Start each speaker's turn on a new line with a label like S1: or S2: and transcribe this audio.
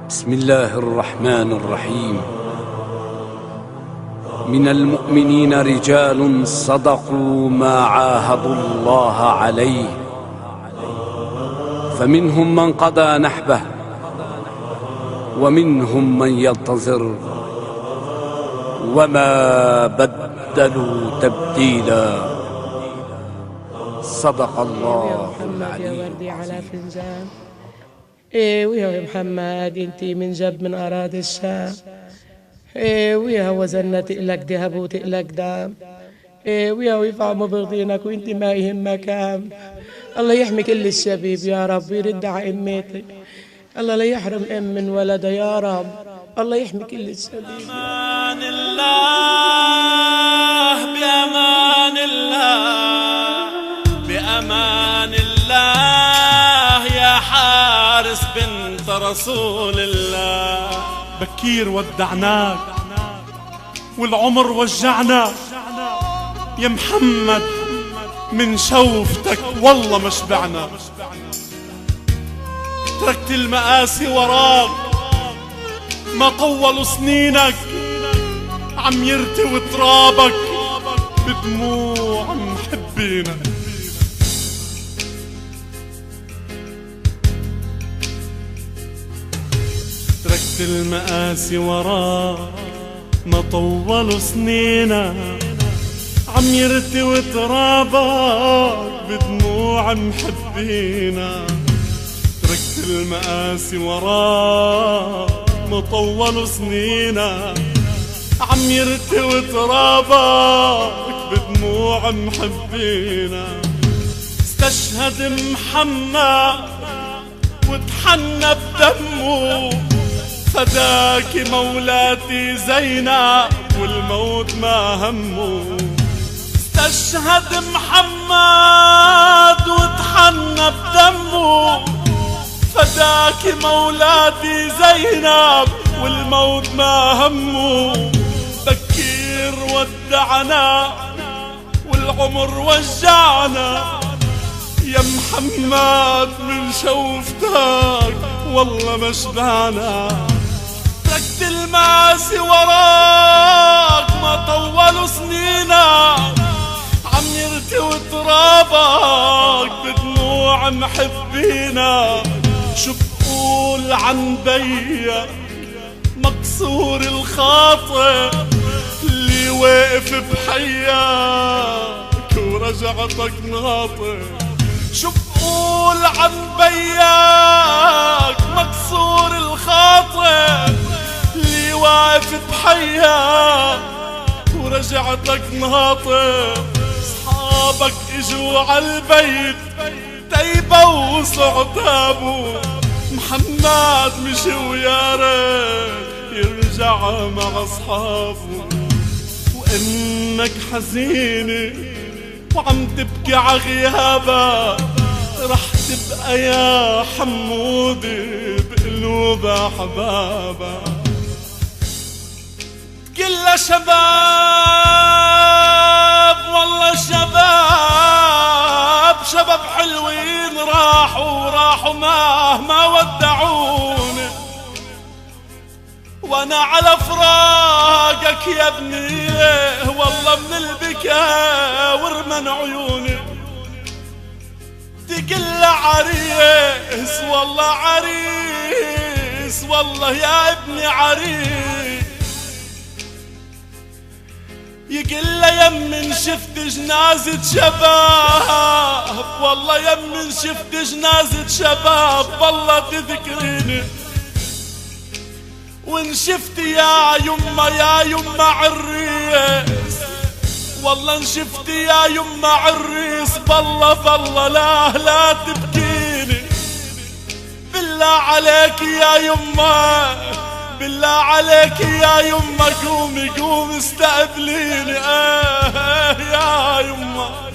S1: بسم الله الرحمن الرحيم. من المؤمنين رجال صدقوا ما عاهدوا الله عليه، فمنهم من قضى نحبه ومنهم من ينتظر وما بدلوا تبديلا. صدق الله العلي.
S2: يا وردي على فنجان ويا محمد انتي من جب من اراضي الشام ويا وزنة تقلك ذهب وتقلك دام ويا ويفع مبغضينك وانتي ما يهمك هم. الله يحمي كل الشبيب يا رب ويرد على امتك. الله لا يحرم ام من ولده يا رب. الله يحمي كل الشبيب.
S3: بأمان الله بأمان الله بأمان الله يا حارس بنت رسول الله. بكير ودعناك والعمر وجعنا يا محمد، من شوفتك والله ما شبعنا. تركت المآسي وراك ما طولوا سنينك، عم يرتوي ترابك بدموع محبينك. تركت المآسي وراك ما طولوا سنينك، عم يرتوي ترابك بدموع محبينك. تركت المآسي وراك ما طولوا سنينا، عم يرتوي ترابك بدموع محبينا. استشهد محمد وتحنى بدمه، فداك مولاتي زينب والموت ما همه. استشهد محمد وتحنى بدمه، فداك مولاتي زينب والموت ما همه. بكير ودعنا والعمر وجعنا يا محمد، من شوفتك والله ما شبعنا. تركت المآسي وراك ما طولوا سنينا، عم يرتوي ترابك بدموع محبينا. شو بقول عن بيك مكسور الخاطر اللي واقف بحياك ورجعتك ناطر. شو بقول عن بيك مكسور الخاطر اللي واقف بحياك ورجعتك ناطر. اصحابك اجوا عالبيت تيبوسوا عتابه، محمد مشي ويا ريت يرجع مع اصحابه. وانك حزينه وعم تبكي عغيابك، رح تبقى يا حمودي بقلوب احبابك. كل شباب والله شباب، شباب حلوين راحوا مهما ودعوني، وانا على فراقك يا ابني والله من البكاء ورمن عيوني. تقل عريس والله عريس والله يا ابني عريس، يقل يمن شفت جنازة شباب والله يمن شفت جنازة شباب والله تذكريني. وان شفت يا يما عريس والله ان شفت يا يما عريس بالله لا تبكيني. بالله عليك يا يما بالله عليك يا يما قومي استقبليني يا يما.